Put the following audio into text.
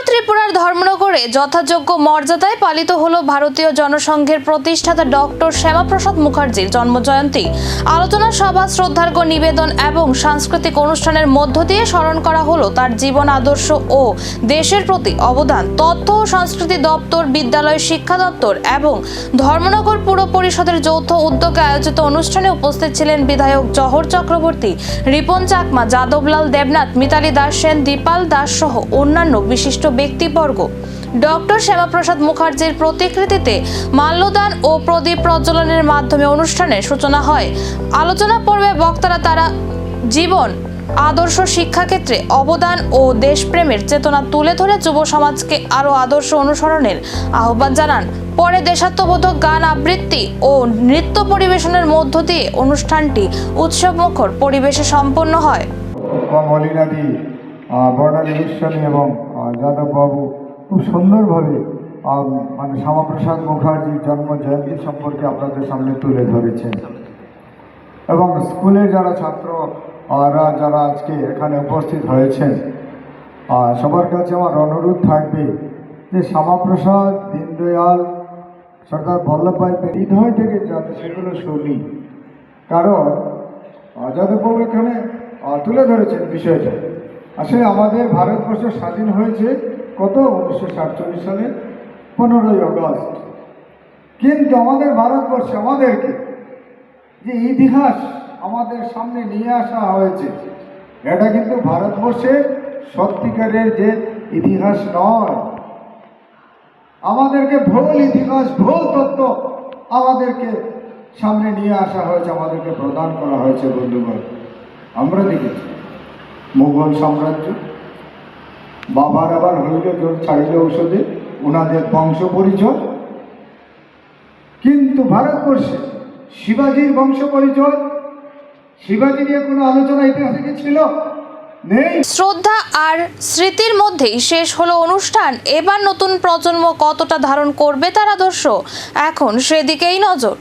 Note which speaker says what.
Speaker 1: উত্তর ত্রিপুরার ধর্মনগরে যথাযোগ্য মর্যাদায় পালিত হলো ভারতীয় জনসংঘের প্রতিষ্ঠাতা ডক্টর শ্যামাপ্রসাদ মুখার্জির জন্মজয়ন্তী। আলোচনা সভা, শ্রদ্ধার্ঘ্য নিবেদন এবং সাংস্কৃতিক অনুষ্ঠানের মধ্য দিয়ে স্মরণ করা হলো তার জীবন আদর্শ ও দেশের প্রতি অবদান। তথ্য ও সংস্কৃতি দপ্তর, বিদ্যালয় শিক্ষা দপ্তর এবং ধর্মনগর পুর পরিষদের যৌথ উদ্যোগে আয়োজিত অনুষ্ঠানে উপস্থিত ছিলেন বিধায়ক জহর চক্রবর্তী, রিপন চাকমা, যাদবলাল দেবনাথ, মিতালি দাস সেন, দীপাল দাস সহ অন্যান্য বিশিষ্ট ব্যক্তিবর্গ। ডক্টর শ্যামাপ্রসাদ মুখার্জির প্রতিকৃতিতে মাল্যদান ও প্রদীপ প্রজ্বলনের মাধ্যমে অনুষ্ঠানের সূচনা হয়। আলোচনা পর্বে বক্তারা তারা জীবন আদর্শ, শিক্ষাক্ষেত্রে অবদান ও দেশপ্রেমের চেতনা তুলে ধরে যুব সমাজকে আরও আদর্শ অনুসরণের আহ্বান জানান। পরে দেশাত্মবোধক গান আবৃত্তি ও নৃত্য পরিবেশনের মধ্য দিয়ে অনুষ্ঠানটি উৎসবমুখর পরিবেশে সম্পন্ন হয়।
Speaker 2: এবং যাদববাবু খুব সুন্দরভাবে শ্যামাপ্রসাদ মুখার্জির জন্ম জয়ন্তী সম্পর্কে আপনাদের সামনে তুলে ধরেছেন এবং স্কুলের যারা ছাত্র যারা আজকে এখানে উপস্থিত হয়েছেন সবার কাছে আমার অনুরোধ থাকবে যে শ্যামাপ্রসাদ, দীনদয়াল, সর্দার বল্লভভাই হৃদয় থেকে যাতে সেগুলো শুনি, কারণ যাদববাবু এখানে তুলে ধরেছেন বিষয়টা। আসলে আমাদের ভারতবর্ষ স্বাধীন হয়েছে কত 1947 সালের 15ই আগস্ট, কিন্তু আমাদের ভারতবর্ষে আমাদেরকে যে ইতিহাস আমাদের সামনে নিয়ে আসা হয়েছে, এটা কিন্তু ভারতবর্ষের সত্যিকারের যে ইতিহাস নয়। আমাদেরকে ভুল ইতিহাস, ভুল তথ্য আমাদেরকে সামনে নিয়ে আসা হয়েছে, আমাদেরকে প্রদান করা হয়েছে। বন্ধুগণ, আমরা দেখেছি মুঘল সাম্রাজ্য, বাবার আবার হইল জোর ছাড়িল ঔষধে, ওনাদের বংশ পরিচয়। কিন্তু ভারতবর্ষে শিবাজির বংশ পরিচয়, শিবাজি নিয়ে কোনো আলোচনা ইতিহাসে ছিল নেই।
Speaker 1: শ্রদ্ধা আর স্মৃতির মধ্যেই শেষ হলো অনুষ্ঠান। এবার নতুন প্রজন্ম কতটা ধারণ করবে তার আদর্শ, এখন সেদিকেই নজর।